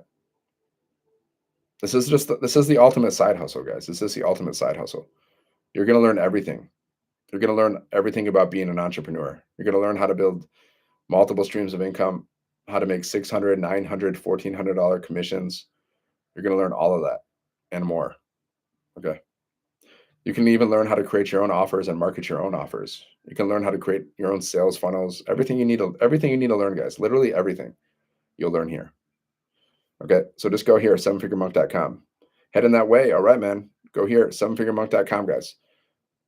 This is the ultimate side hustle, guys. This is the ultimate side hustle. You're going to learn everything. You're going to learn everything about being an entrepreneur. You're going to learn how to build multiple streams of income, how to make 600, 900, $1,400 commissions. You're going to learn all of that and more. Okay. You can even learn how to create your own offers and market your own offers. You can learn how to create your own sales funnels. Everything you need to learn, guys. Literally everything you'll learn here. Okay. So just go here, sevenfiguremonk.com. Head in that way. All right, man. Go here, sevenfiguremonk.com, guys.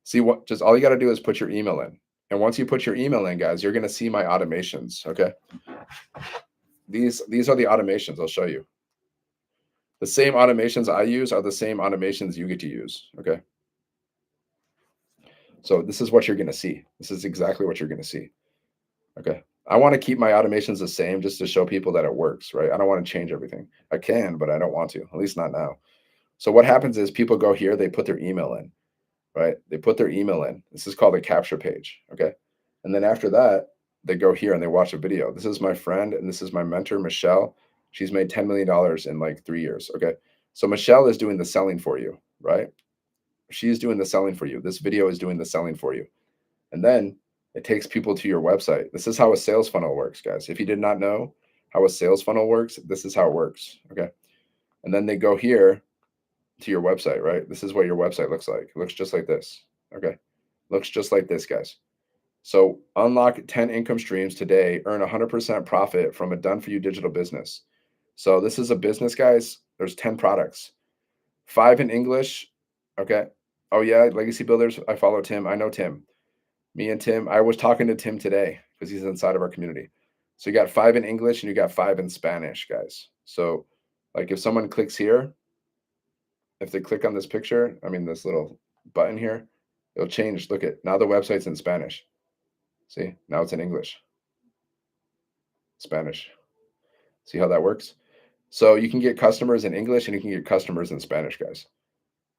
See what just all you got to do is put your email in. And once you put your email in, guys, you're going to see my automations. Okay. These are the automations I'll show you. The same automations I use are the same automations you get to use. Okay. So this is what you're going to see. This is exactly what you're going to see. Okay. I want to keep my automations the same just to show people that it works, right? I don't want to change everything. I can, but I don't want to, at least not now. So what happens is people go here, they put their email in, right? They put their email in. This is called a capture page. Okay. And then after that, they go here and they watch a video. This is my friend and this is my mentor, Michelle. She's made $10 million in like 3 years. Okay. So Michelle is doing the selling for you, right? She's doing the selling for you. This video is doing the selling for you. And then it takes people to your website. This is how a sales funnel works, guys. If you did not know how a sales funnel works, this is how it works. Okay. And then they go here to your website, right? This is what your website looks like. It looks just like this. Okay. Looks just like this, guys. So unlock 10 income streams today, earn 100% profit from a done for you digital business. So this is a business, guys. There's 10 products, 5 in English. Okay. Oh yeah. Legacy builders. I follow Tim. I know Tim. Me and Tim, I was talking to Tim today because he's inside of our community. So you got 5 in English and you got 5 in Spanish, guys. So like if someone clicks here, if they click on this picture, I mean, this little button here, it'll change. Look at now the website's in Spanish. See, now it's in English, Spanish. See how that works? So you can get customers in English and you can get customers in Spanish, guys.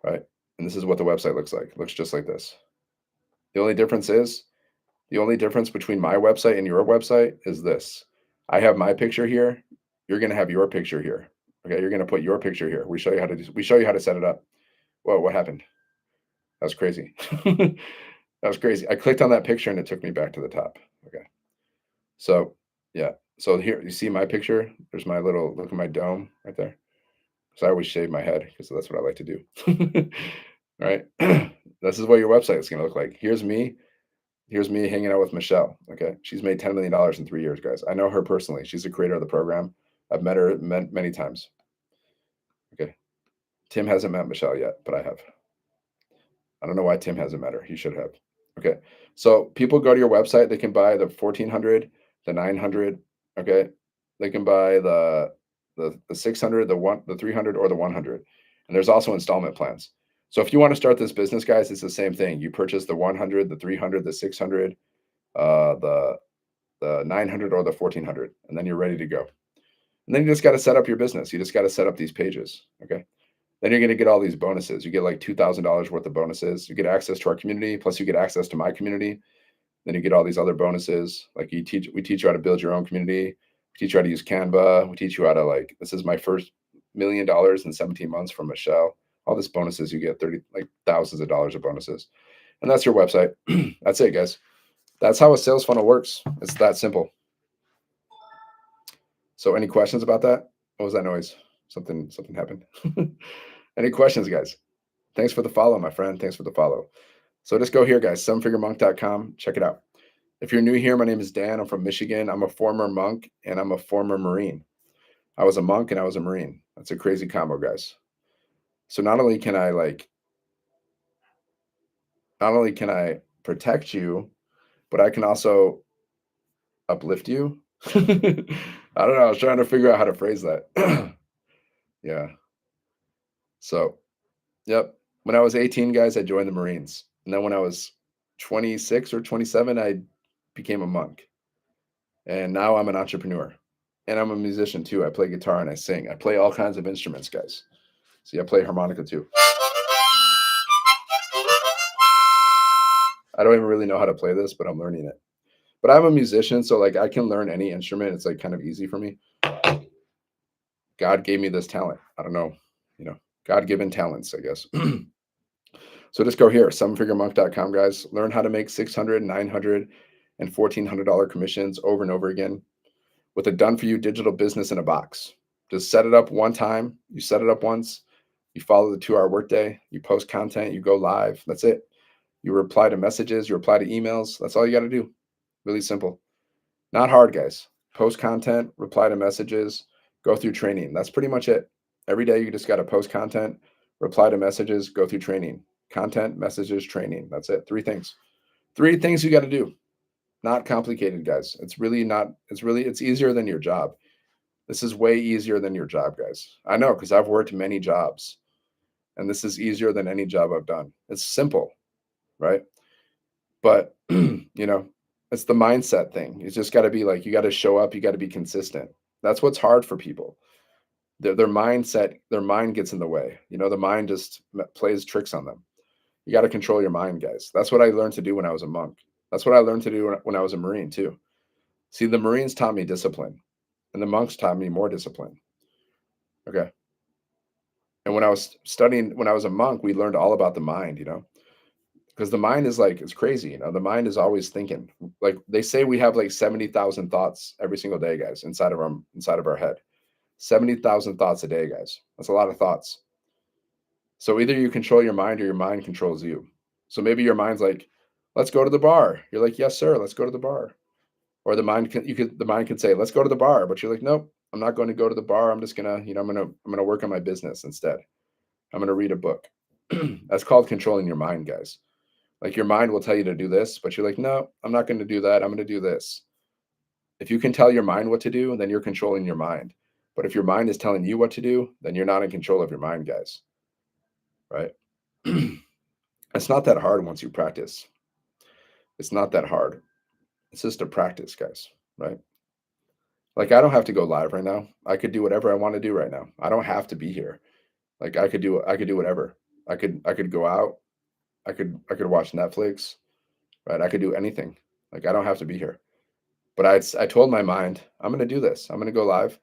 Right? And this is what the website looks like. It looks just like this. The only difference is the only difference between my website and your website is this. I have my picture here. You're going to have your picture here. Okay. You're going to put your picture here. We show you how to set it up. Whoa, what happened? That was crazy. That was crazy. I clicked on that picture and it took me back to the top. Okay. So yeah. So here you see my picture. There's my little look at my dome right there. So I always shave my head because that's what I like to do. Right. This is what your website is going to look like. Here's me. Here's me hanging out with Michelle. Okay. She's made $10 million in 3 years, guys. I know her personally. She's the creator of the program. I've met her many times. Okay. Tim hasn't met Michelle yet, but I have. I don't know why Tim hasn't met her. He should have. Okay. So people go to your website, they can buy the 1400, the 900, okay? They can buy the 600, the 300 or the 100. And there's also installment plans. So if you want to start this business, guys, it's the same thing. You purchase the 100, the 300, the 600, the 900 or the 1400, and then you're ready to go. And then you just got to set up your business. You just got to set up these pages, okay? Then you're going to get all these bonuses. You get like $2,000 worth of bonuses. You get access to our community, plus you get access to my community. Then you get all these other bonuses. Like we teach you how to build your own community. We teach you how to use Canva. We teach you how to this is my first $1 million in 17 months from Michelle. All these bonuses, you get thousands of dollars of bonuses. And that's your website. That's it, guys. That's how a sales funnel works. It's that simple. So any questions about that? What was that noise? Something happened. Any questions, guys? Thanks for the follow, my friend. Thanks for the follow. So just go here, guys, sevenfiguremonk.com. Check it out. If you're new here, my name is Dan. I'm from Michigan. I'm a former monk and I'm a former Marine. I was a monk and I was a Marine. That's a crazy combo, guys. So not only can I protect you, but I can also uplift you. I don't know. I was trying to figure out how to phrase that. Yeah. So, yep. When I was 18, guys, I joined the Marines. And then when I was 26 or 27, I became a monk. And now I'm an entrepreneur. And I'm a musician too. I play guitar and I sing. I play all kinds of instruments, guys. See, I play harmonica too. I don't even really know how to play this, but I'm learning it. But I'm a musician, so I can learn any instrument. It's kind of easy for me. God gave me this talent. I don't know, God-given talents, I guess. So just go here, sevenfiguremonk.com, guys. Learn how to make $600, $900, and $1,400 commissions over and over again with a done-for-you digital business in a box. Just set it up one time. You set it up once. You follow the 2-hour workday. You post content. You go live. That's it. You reply to messages. You reply to emails. That's all you got to do. Really simple. Not hard, guys. Post content, reply to messages, go through training. That's pretty much it. Every day you just got to post content, reply to messages, go through training. Content, messages, training. That's it. 3 things. 3 things you got to do. Not complicated, guys. It's easier than your job. This is way easier than your job, guys. I know, because I've worked many jobs and this is easier than any job I've done. It's simple, right? But, it's the mindset thing. It's just got to be you got to show up. You got to be consistent. That's what's hard for people. Their mindset, their mind gets in the way. The mind just plays tricks on them. You got to control your mind, guys. That's what I learned to do when I was a monk. That's what I learned to do when I was a Marine too. See, the Marines taught me discipline and the monks taught me more discipline. Okay. And when I was a monk, we learned all about the mind, because the mind is it's crazy. The mind is always thinking. They say we have 70,000 thoughts every single day, guys, inside of our head. 70,000 thoughts a day, guys. That's a lot of thoughts. So either you control your mind or your mind controls you. So maybe your mind's let's go to the bar. You're like, yes, sir, let's go to the bar. Or the mind can say, let's go to the bar, but you're like, nope, I'm not going to go to the bar. I'm just gonna, I'm gonna work on my business instead. I'm gonna read a book. That's called controlling your mind, guys. Your mind will tell you to do this, but you're like, no, I'm not going to do that. I'm going to do this. If you can tell your mind what to do, then you're controlling your mind. But if your mind is telling you what to do, then you're not in control of your mind, guys. Right? It's not that hard once you practice. It's not that hard. It's just a practice, guys. Right? I don't have to go live right now. I could do whatever I want to do right now. I don't have to be here. I could do whatever. I could go out. I could watch Netflix. Right? I could do anything. I don't have to be here. But I told my mind, I'm going to do this. I'm going to go live.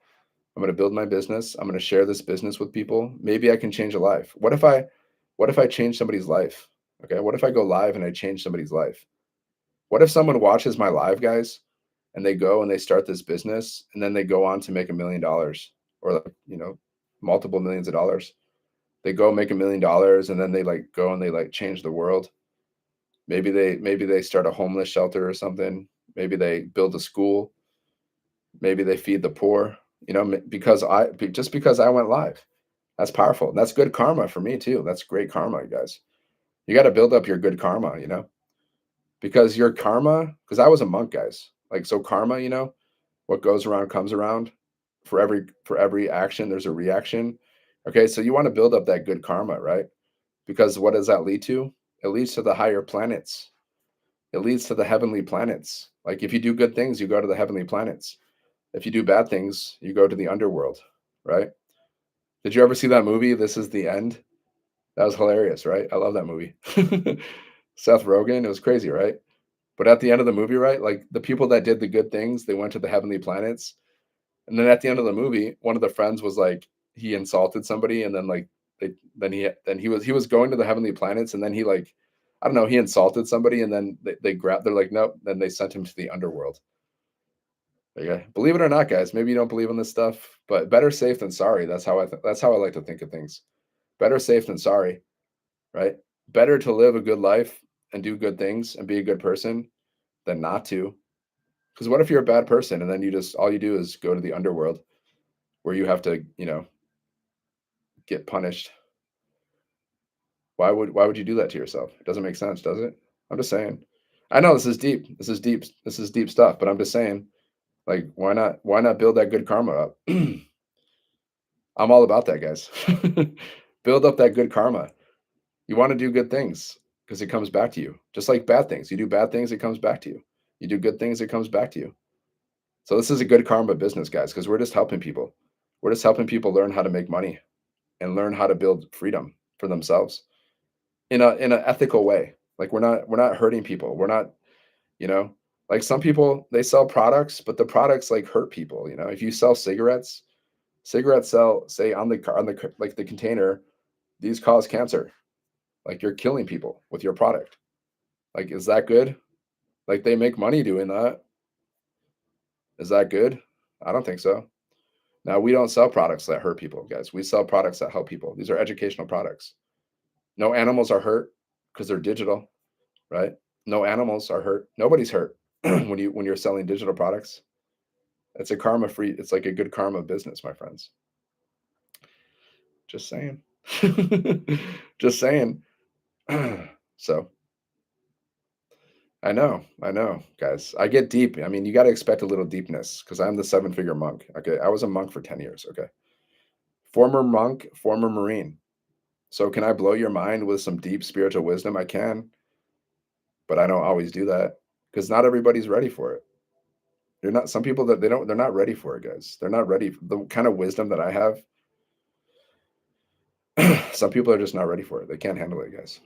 I'm going to build my business. I'm going to share this business with people. Maybe I can change a life. What if I change somebody's life? Okay. What if I go live and I change somebody's life? What if someone watches my live, guys, and they go and they start this business and then they go on to make $1 million or multiple millions of dollars? They go make $1 million and then they like go and they like change the world. Maybe they start a homeless shelter or something. Maybe they build a school. Maybe they feed the poor. Because just because I went live. That's powerful. That's good karma for me too. That's great karma, you guys. You got to build up your good karma, because your karma, because I was a monk, guys. Like, so karma, what goes around comes around. For every action, there's a reaction. Okay, so you want to build up that good karma, right? Because what does that lead to? It leads to the higher planets. It leads to the heavenly planets. Like, if you do good things, you go to the heavenly planets. If you do bad things, you go to the underworld, right? Did you ever see that movie, This Is the End? That was hilarious, right? I love that movie. Seth Rogen, it was crazy, right? But at the end of the movie, right, like the people that did the good things, they went to the heavenly planets. And then at the end of the movie, one of the friends was like, he insulted somebody, and then like then he was going to the heavenly planets, and then he like, I don't know, he insulted somebody, and then they grabbed, they're like, nope, then they sent him to the underworld. Okay, believe it or not, guys, maybe you don't believe in this stuff, but better safe than sorry. That's how I like to think of things. Better safe than sorry, right? Better to live a good life and do good things and be a good person than not to. Because what if you're a bad person and then you just all you do is go to the underworld where you have to, get punished? Why would you do that to yourself? It doesn't make sense, does it? I'm just saying. I know this is deep. This is deep. This is deep stuff, but I'm just saying, like, why not build that good karma up? I'm all about that, guys. Build up that good karma. You want to do good things because it comes back to you. Just like bad things. You do bad things, it comes back to you. You do good things, it comes back to you. So this is a good karma business, guys, because we're just helping people. We're just helping people learn how to make money and learn how to build freedom for themselves in an ethical way. Like, we're not hurting people. We're not, you know, like some people, they sell products, but the products like hurt people. If you sell cigarettes, cigarettes sell, say, like the container, these cause cancer. Like, you're killing people with your product. Like, is that good? Like, they make money doing that. Is that good? I don't think so. Now, we don't sell products that hurt people, guys. We sell products that help people. These are educational products. No animals are hurt because they're digital, right? No animals are hurt. Nobody's hurt when you're selling digital products. It's a karma free. It's like a good karma business, my friends. Just saying. Just saying. So I know, guys. I get deep. I mean, you got to expect a little deepness because I'm the seven-figure monk. Okay, I was a monk for 10 years. Okay, former monk, former Marine. So can I blow your mind with some deep spiritual wisdom? I can, but I don't always do that because not everybody's ready for it. You're not. Some people that they're not ready for it, guys. They're not ready. The kind of wisdom that I have, some people are just not ready for it. They can't handle it, guys.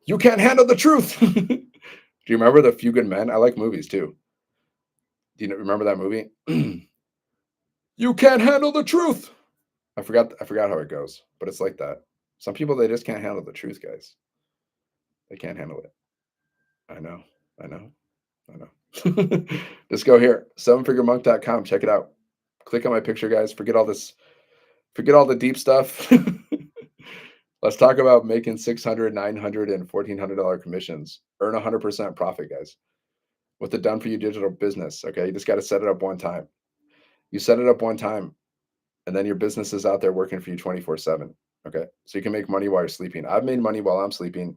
You can't handle the truth. Do you remember The Few Good Men? I like movies too. Do you remember that movie? You can't handle the truth. I forgot how it goes, but it's like that. Some people, they just can't handle the truth, guys. They can't handle it. I know. I know. I know. Just go here, sevenfiguremonk.com. Check it out. Click on my picture, guys. Forget all this. Forget all the deep stuff. Let's talk about making 600, 900, and $1,400 commissions. Earn 100% profit, guys, with the done for you digital business. Okay, you just got to set it up one time. You set it up one time, and then your business is out there working for you 24/7. Okay, so you can make money while you're sleeping. I've made money while I'm sleeping,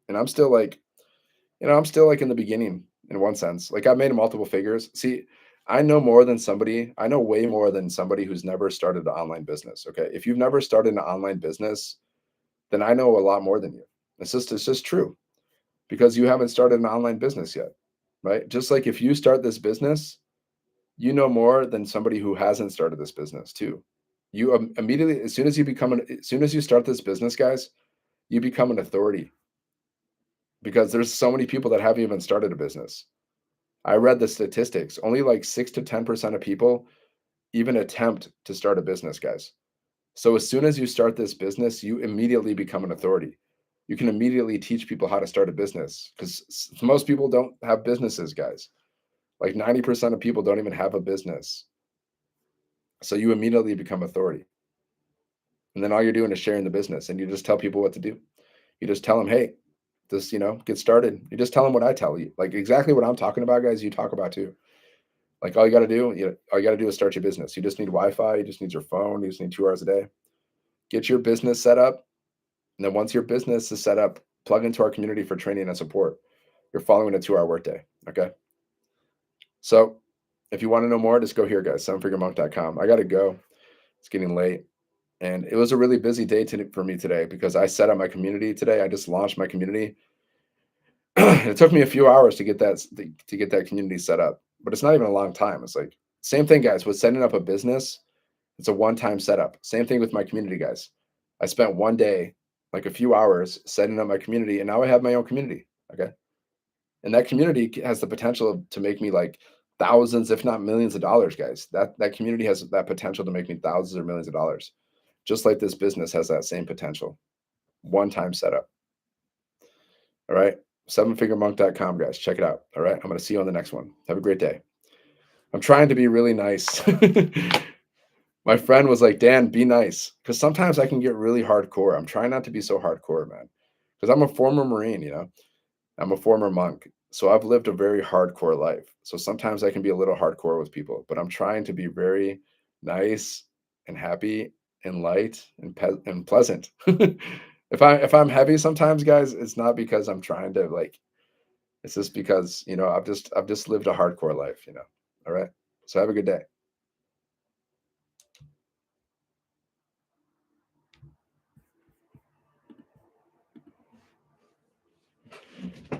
and I'm still like in the beginning in one sense. Like, I've made multiple figures. See, I know more than somebody. I know way more than somebody who's never started an online business. Okay, if you've never started an online business, then I know a lot more than you. It's just true because you haven't started an online business yet, right? Just like if you start this business, you know more than somebody who hasn't started this business too. You immediately, as soon as you start this business, guys, you become an authority because there's so many people that haven't even started a business. I read the statistics. Only like 6 to 10% of people even attempt to start a business, guys. So as soon as you start this business, you immediately become an authority. You can immediately teach people how to start a business because most people don't have businesses, guys. Like 90% of people don't even have a business. So you immediately become authority. And then all you're doing is sharing the business and you just tell people what to do. You just tell them, hey, just, get started. You just tell them what I tell you. Like exactly what I'm talking about, guys, you talk about too. Like all you got to do is start your business. You just need Wi-Fi. You just need your phone. You just need 2 hours a day. Get your business set up. And then once your business is set up, plug into our community for training and support. You're following a 2 hour workday. Okay. So if you want to know more, just go here, guys, sevenfiguremonk.com. I got to go. It's getting late. And it was a really busy day for me today because I set up my community today. I just launched my community. It took me a few hours to get that community set up, but it's not even a long time. It's like same thing, guys, with setting up a business. It's a one-time setup. Same thing with my community, guys. I spent one day, like a few hours, setting up my community, and now I have my own community. Okay, and that community has the potential to make me like thousands, if not millions of dollars, guys. That community has that potential to make me thousands or millions of dollars, just like this business has that same potential. One-time setup. All right. Sevenfiguremonk.com, guys. Check it out. All right. I'm going to see you on the next one. Have a great day. I'm trying to be really nice. My friend was like, Dan, be nice. Because sometimes I can get really hardcore. I'm trying not to be so hardcore, man. Because I'm a former Marine, I'm a former monk. So I've lived a very hardcore life. So sometimes I can be a little hardcore with people, but I'm trying to be very nice and happy and light and pleasant. If I'm heavy sometimes, guys, it's not because I'm trying to like, it's just because, I've just lived a hardcore life. All right. So have a good day.